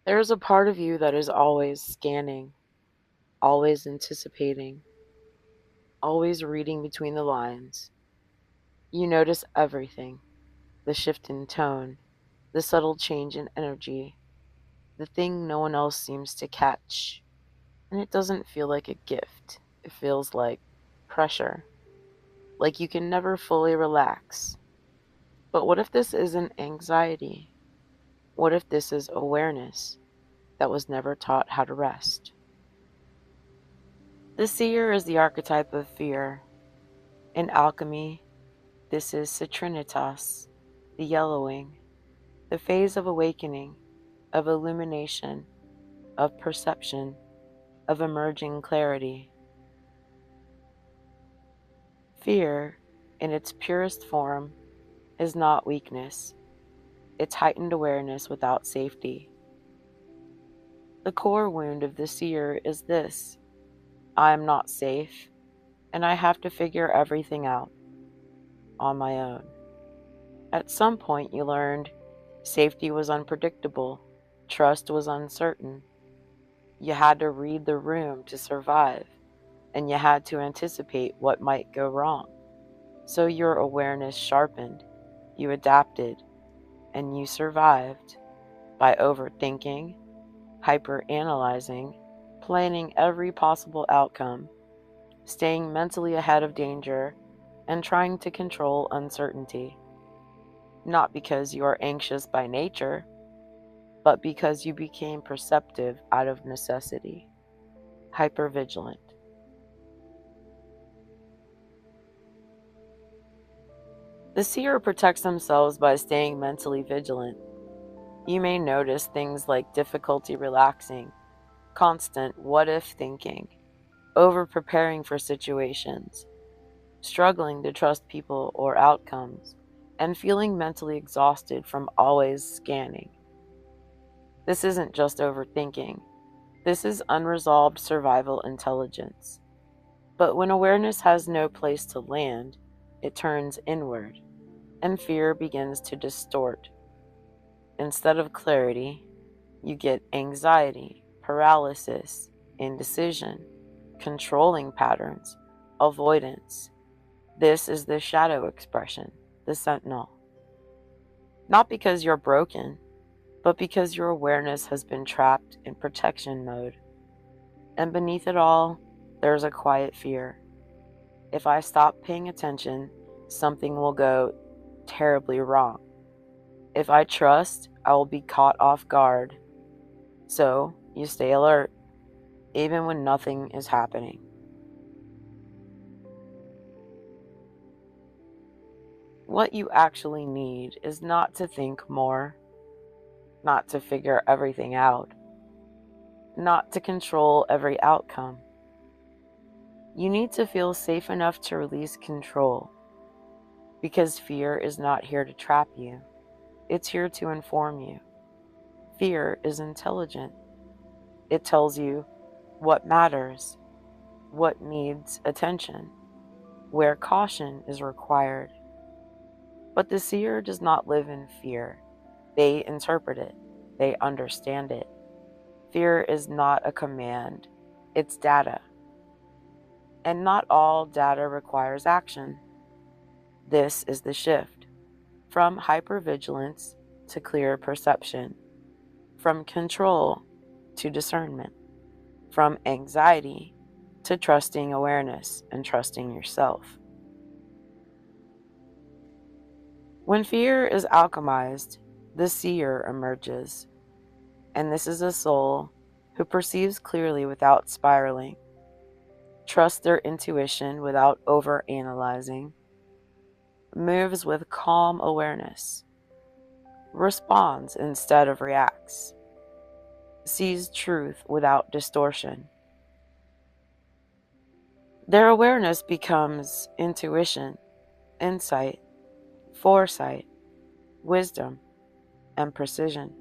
There is a part of you that is always scanning, always anticipating, always reading between the lines. You notice everything: the shift in tone, the subtle change in energy, the thing no one else seems to catch. And it doesn't feel like a gift, it feels like pressure, like you can never fully relax. But what if this isn't anxiety? What if this is awareness that was never taught how to rest? The seer is the archetype of fear. In alchemy, this is citrinitas, the yellowing, the phase of awakening, of illumination, of perception, of emerging clarity. Fear, in its purest form, is not weakness, it's heightened awareness without safety. The core wound of the seer is this: I am not safe, and I have to figure everything out on my own. At some point, you learned safety was unpredictable, trust was uncertain. You had to read the room to survive, and you had to anticipate what might go wrong. So your awareness sharpened, you adapted, and you survived by overthinking, hyperanalyzing, planning every possible outcome, staying mentally ahead of danger, and trying to control uncertainty. Not because you are anxious by nature, but because you became perceptive out of necessity, hypervigilant. The seer protects themselves by staying mentally vigilant. You may notice things like difficulty relaxing, constant what if thinking, over preparing for situations, struggling to trust people or outcomes, and feeling mentally exhausted from always scanning. This isn't just overthinking, this is unresolved survival intelligence. But when awareness has no place to land, it turns inward, and fear begins to distort. Instead of clarity, you get anxiety, paralysis, indecision, controlling patterns, avoidance. This is the shadow expression, the sentinel. Not because you're broken, but because your awareness has been trapped in protection mode. And beneath it all, there's a quiet fear. If I stop paying attention, something will go terribly wrong. If I trust, I will be caught off guard. So you stay alert, even when nothing is happening. What you actually need is not to think more, not to figure everything out, not to control every outcome. You need to feel safe enough to release control, because fear is not here to trap you. It's here to inform you. Fear is intelligent. It tells you what matters, what needs attention, where caution is required. But the seer does not live in fear. They interpret it. They understand it. Fear is not a command. It's data. And not all data requires action. This is the shift from hypervigilance to clear perception, from control to discernment, from anxiety to trusting awareness and trusting yourself. When fear is alchemized, the seer emerges, and this is a soul who perceives clearly without spiraling, trusts their intuition without overanalyzing, moves with calm awareness, responds instead of reacts, sees truth without distortion. Their awareness becomes intuition, insight, foresight, wisdom, and precision.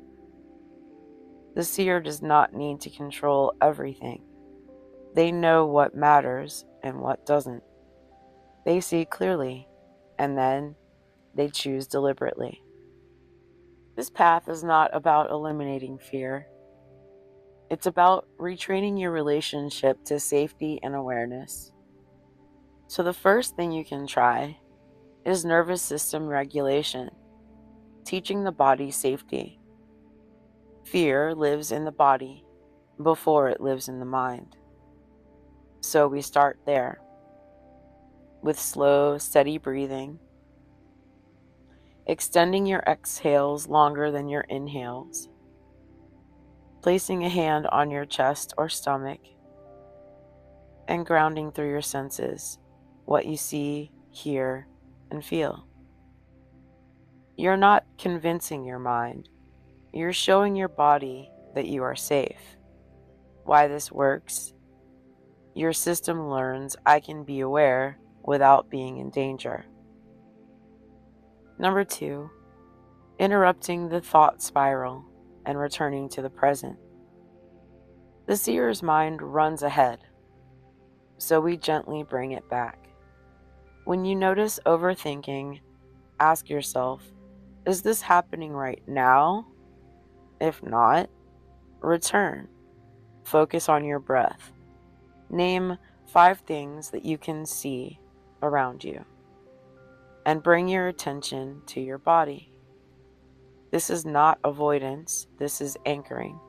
The seer does not need to control everything. They know what matters and what doesn't. They see clearly, and then they choose deliberately. This path is not about eliminating fear. It's about retraining your relationship to safety and awareness. So the first thing you can try is nervous system regulation, teaching the body safety. Fear lives in the body before it lives in the mind. So we start there with slow, steady breathing, extending your exhales longer than your inhales, placing a hand on your chest or stomach, and grounding through your senses, what you see, hear, and feel. You're not convincing your mind. You're showing your body that you are safe. Why this works? Your system learns I can be aware without being in danger. Number 2, interrupting the thought spiral and returning to the present. The seer's mind runs ahead, so we gently bring it back. When you notice overthinking, ask yourself, is this happening right now? If not, return. Focus on your breath. Name 5 things that you can see around you, and bring your attention to your body. This is not avoidance, this is anchoring.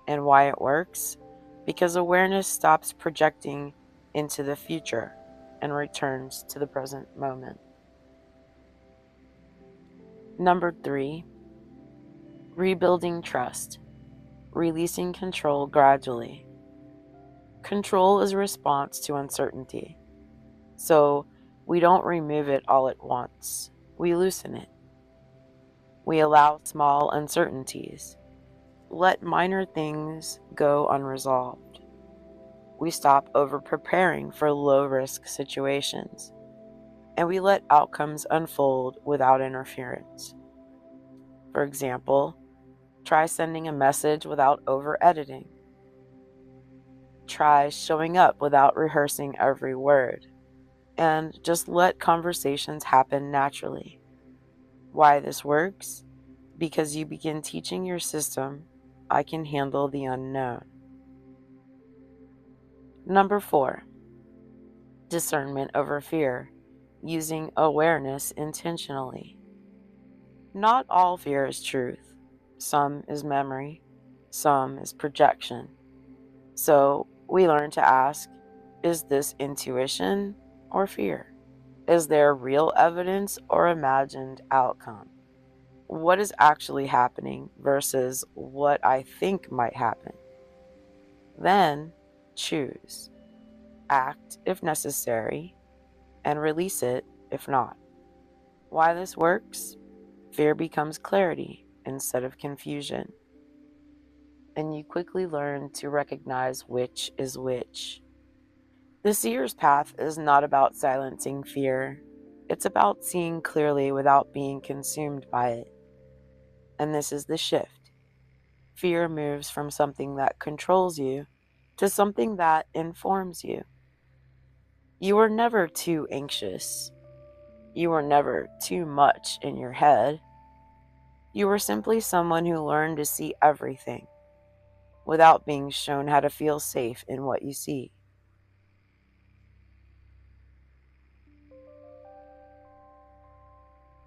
And why it works? Because awareness stops projecting into the future and returns to the present moment. Number 3, rebuilding trust, releasing control gradually. Control is a response to uncertainty, so we don't remove it all at once. We loosen it. We allow small uncertainties. Let minor things go unresolved. We stop over-preparing for low-risk situations, and we let outcomes unfold without interference. For example, try sending a message without over-editing. Try showing up without rehearsing every word, and just let conversations happen naturally. Why this works? Because you begin teaching your system, I can handle the unknown. Number 4, discernment over fear, using awareness intentionally. Not all fear is truth. Some is memory, some is projection. So we learn to ask, is this intuition or fear? Is there real evidence or imagined outcome? What is actually happening versus what I think might happen? Then choose, act if necessary, and release it if not. Why this works? Fear becomes clarity instead of confusion, and you quickly learn to recognize which is which. The seer's path is not about silencing fear. It's about seeing clearly without being consumed by it. And this is the shift. Fear moves from something that controls you to something that informs you. You were never too anxious. You were never too much in your head. You were simply someone who learned to see everything without being shown how to feel safe in what you see.